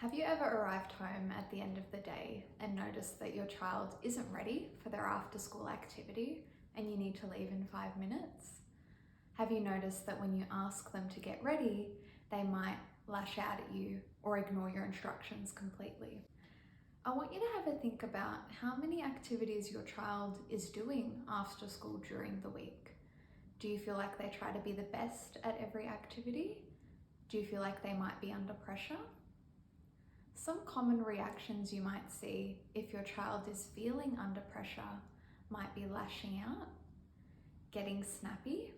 Have you ever arrived home at the end of the day and noticed that your child isn't ready for their after-school activity and you need to leave in 5 minutes? Have you noticed that when you ask them to get ready, they might lash out at you or ignore your instructions completely? I want you to have a think about how many activities your child is doing after school during the week. Do you feel like they try to be the best at every activity? Do you feel like they might be under pressure? Some common reactions you might see if your child is feeling under pressure might be lashing out, getting snappy,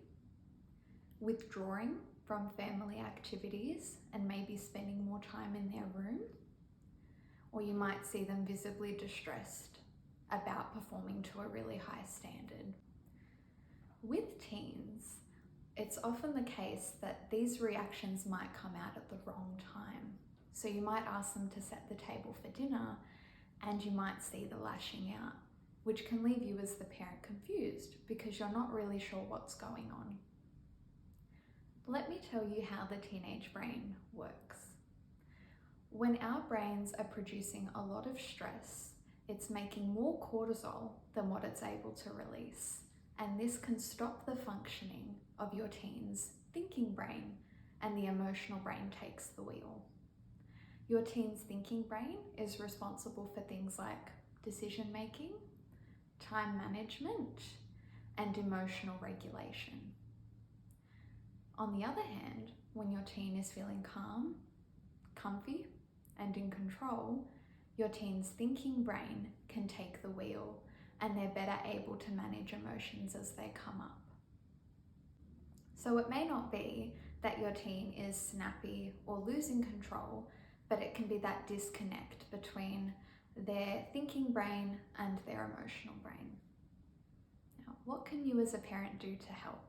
withdrawing from family activities and maybe spending more time in their room, or you might see them visibly distressed about performing to a really high standard. With teens, it's often the case that these reactions might come out at the wrong time. So you might ask them to set the table for dinner and you might see the lashing out, which can leave you as the parent confused because you're not really sure what's going on. Let me tell you how the teenage brain works. When our brains are producing a lot of stress, it's making more cortisol than what it's able to release. And this can stop the functioning of your teen's thinking brain, and the emotional brain takes the wheel. Your teen's thinking brain is responsible for things like decision making, time management, and emotional regulation. On the other hand, when your teen is feeling calm, comfy, and in control, your teen's thinking brain can take the wheel and they're better able to manage emotions as they come up. So it may not be that your teen is snappy or losing control, but it can be that disconnect between their thinking brain and their emotional brain. Now, what can you as a parent do to help?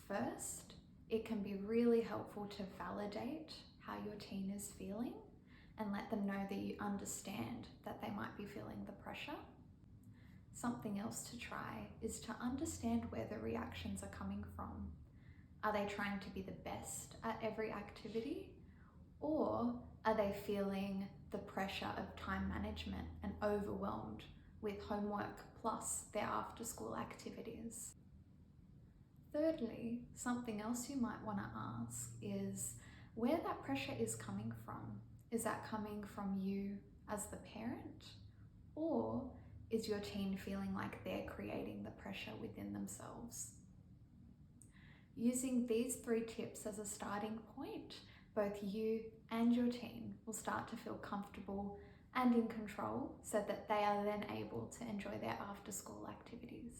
First, it can be really helpful to validate how your teen is feeling and let them know that you understand that they might be feeling the pressure. Something else to try is to understand where the reactions are coming from. Are they trying to be the best at every activity? Or are they feeling the pressure of time management and overwhelmed with homework plus their after-school activities? Thirdly, something else you might want to ask is where that pressure is coming from. Is that coming from you as the parent? Or is your teen feeling like they're creating the pressure within themselves? Using these 3 tips as a starting point, both you and your teen will start to feel comfortable and in control so that they are then able to enjoy their after-school activities.